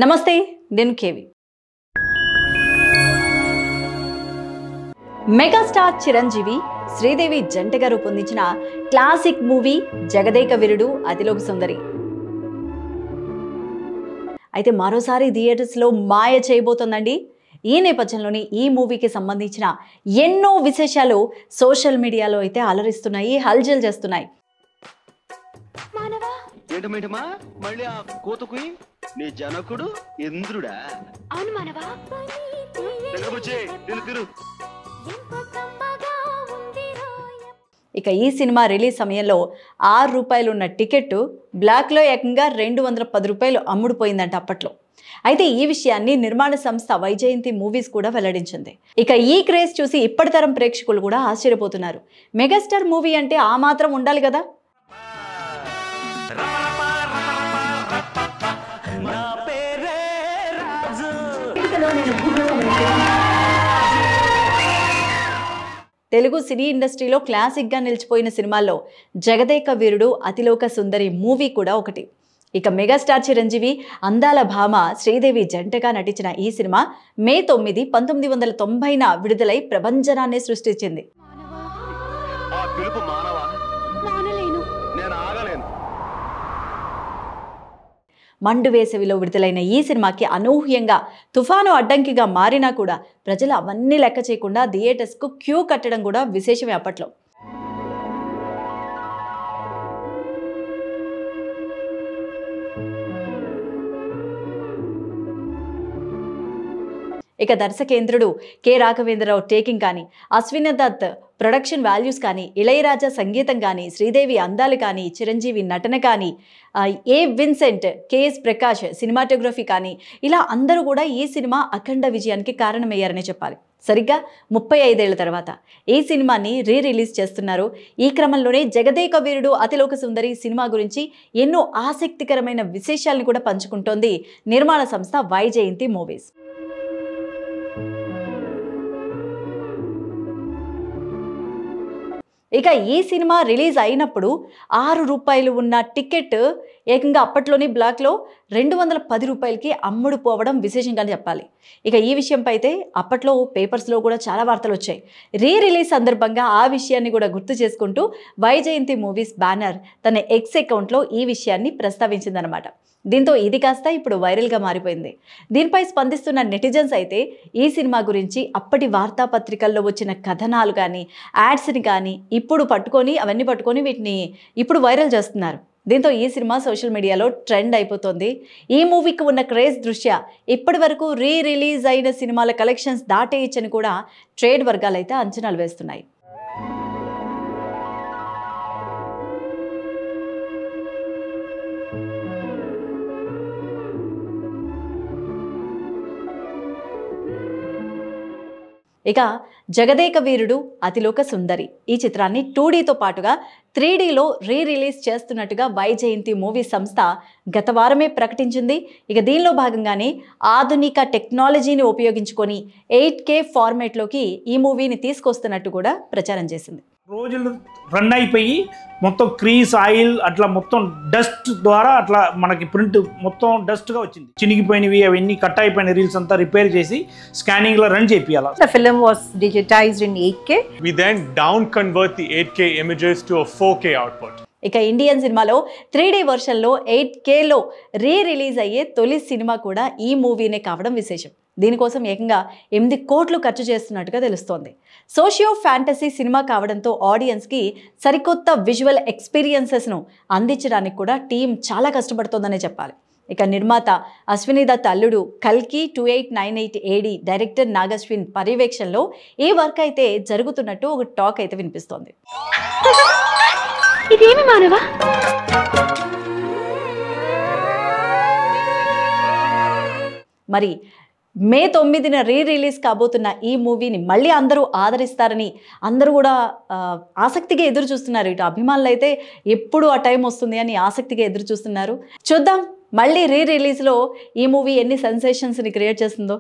నమస్తే నేను KV. Megastar Chiranjeevi Sridevi జంటగా రూపొందించిన క్లాసిక్ మూవీ జగదేక వీరుడు అతిలోక సుందరి. అయితే మరోసారి థియేటర్స్లో మాయ చేయబోతోందండి. ఈ నేపథ్యంలోని ఈ మూవీకి సంబంధించిన ఎన్నో విశేషాలు సోషల్ మీడియాలో అయితే అలరిస్తున్నాయి, హల్చల్ చేస్తున్నాయి. మళ్ళీ ఆ కోతకు నీ జనకుడు ఇంద్రుడా? అవును మానవా. ఇక ఈ సినిమా రిలీజ్ సమయంలో ₹6 ఉన్న టికెట్ బ్లాక్లో ఏకంగా ₹210 అమ్ముడుపోయిందంట అప్పట్లో. అయితే ఈ విషయాన్ని నిర్మాణ సంస్థ వైజయంతి మూవీస్ కూడా వెల్లడించింది. ఇక ఈ క్రేజ్ చూసి ఇప్పటి తరం ప్రేక్షకులు కూడా ఆశ్చర్యపోతున్నారు. మెగాస్టార్ మూవీ అంటే ఆ మాత్రం ఉండాలి కదా. తెలుగు సినీ ఇండస్ట్రీలో క్లాసిక్గా నిలిచిపోయిన సినిమాల్లో జగదేక వీరుడు అతిలోక సుందరి మూవీ కూడా ఒకటి. ఇక మెగాస్టార్ చిరంజీవి అందాల భామ శ్రీదేవి జంటగా నటించిన ఈ సినిమా మే 9, 1990న విడుదలై ప్రభంజనాన్ని సృష్టించింది. మండు వేసవిలో విడుదలైన ఈ సినిమాకి అనూహ్యంగా తుఫాను అడ్డంకిగా మారినా కూడా ప్రజలు అవన్నీ లెక్క చేయకుండా థియేటర్స్కు క్యూ కట్టడం కూడా విశేషమే అప్పట్లో. ఇక దర్శకేంద్రుడు కె రాఘవేంద్రరావు టేకింగ్ కానీ, అశ్విని దత్ ప్రొడక్షన్ వాల్యూస్ కానీ, ఇళయరాజా సంగీతం కానీ, శ్రీదేవి అందాలు కానీ, చిరంజీవి నటన కానీ, ఏ విన్సెంట్, కెఎస్ ప్రకాష్ సినిమాటోగ్రఫీ కానీ, ఇలా అందరూ కూడా ఈ సినిమా అఖండ విజయానికి కారణమయ్యారనే చెప్పాలి. సరిగ్గా 35 ఏళ్ల తర్వాత ఈ సినిమాని రిలీజ్ చేస్తున్నారు. ఈ క్రమంలోనే జగదేక వీరుడు అతిలోక సుందరి సినిమా గురించి ఎన్నో ఆసక్తికరమైన విశేషాలను కూడా పంచుకుంటోంది నిర్మాణ సంస్థ వైజయంతి మూవీస్. ఇక ఈ సినిమా రిలీజ్ అయినప్పుడు ₹6 ఉన్న టికెట్ ఏకంగా అప్పట్లోని బ్లాక్లో ₹210కి అమ్ముడుపోవడం విశేషంగా చెప్పాలి. ఇక ఈ విషయంపై అయితే అప్పట్లో పేపర్స్లో కూడా చాలా వార్తలు వచ్చాయి. రిలీజ్ సందర్భంగా ఆ విషయాన్ని కూడా గుర్తు చేసుకుంటూ వైజయంతి మూవీస్ బ్యానర్ తన ఎక్స్ అకౌంట్లో ఈ విషయాన్ని ప్రస్తావించిందనమాట. దీంతో ఇది కాస్త ఇప్పుడు వైరల్గా మారిపోయింది. దీనిపై స్పందిస్తున్న నెటిజన్స్ అయితే ఈ సినిమా గురించి అప్పటి వార్తాపత్రికల్లో వచ్చిన కథనాలు కానీ, యాడ్స్ని కానీ అవన్నీ పట్టుకొని వీటిని ఇప్పుడు వైరల్ చేస్తున్నారు. దీంతో ఈ సినిమా సోషల్ మీడియాలో ట్రెండ్ అయిపోతుంది. ఈ మూవీకి ఉన్న క్రేజ్ దృష్ట్యా ఇప్పటి వరకు రిలీజ్ అయిన సినిమాల కలెక్షన్స్ దాటేయచ్చని కూడా ట్రేడ్ వర్గాలు అయితే అంచనాలు వేస్తున్నాయి. ఇక జగదేక వీరుడు అతిలోక సుందరి ఈ చిత్రాన్ని 2Dతో పాటుగా 3Dలో రిలీజ్ చేస్తున్నట్టుగా వైజయంతి మూవీ సంస్థ గత వారమే ప్రకటించింది. ఇక దీనిలో భాగంగానే ఆధునిక టెక్నాలజీని ఉపయోగించుకొని 8K ఫార్మేట్లోకి ఈ మూవీని తీసుకొస్తున్నట్టు కూడా ప్రచారం చేసింది. రోజులు రన్ అయిపోయి మొత్తం క్రీస్ ఆయిల్ అట్లా మొత్తం డస్ట్ ద్వారా అట్లా మనకి ప్రింట్ మొత్తం డస్ట్గా వచ్చింది. చినిగిపోయినవి అవన్నీ కట్ అయిపోయిన రీల్స్ అంతా రిపేర్ చేసి స్కానింగ్లో run చేపియాలి. The film was digitized in 8K. We then down convert the 8K images to a 4K output. ఇక ఇండియన్ సినిమాలో 3D వర్షన్లో 8Kలో రిలీజ్ అయ్యే తొలి సినిమా కూడా ఈ మూవీనే కావడం విశేషం. దీనికోసం ఏకంగా 8 కోట్లు ఖర్చు చేస్తున్నట్టుగా తెలుస్తోంది. సోషియో ఫ్యాంటసీ సినిమా కావడంతో ఆడియన్స్కి సరికొత్త విజువల్ ఎక్స్పీరియన్సెస్ను అందించడానికి కూడా టీం చాలా కష్టపడుతోందనే చెప్పాలి. ఇక నిర్మాత అశ్విని దత్ అల్లుడు కల్కి 2898 AD డైరెక్టర్ నాగశ్విన్ పర్యవేక్షణలో ఈ వర్క్ అయితే జరుగుతున్నట్టు ఒక టాక్ అయితే వినిపిస్తోంది. ఇదేమి మానవా? మరి మే 9న రిలీజ్ కాబోతున్న ఈ మూవీని మళ్ళీ అందరూ ఆదరిస్తారని అందరూ కూడా ఆసక్తిగా ఎదురు చూస్తున్నారు. ఇటు అభిమానులు అయితే ఎప్పుడు ఆ టైం వస్తుంది అని ఆసక్తిగా ఎదురు చూస్తున్నారు. చూద్దాం మళ్ళీ రిలీజ్లో ఈ మూవీ ఎన్ని సెన్సేషన్స్ని క్రియేట్ చేస్తుందో.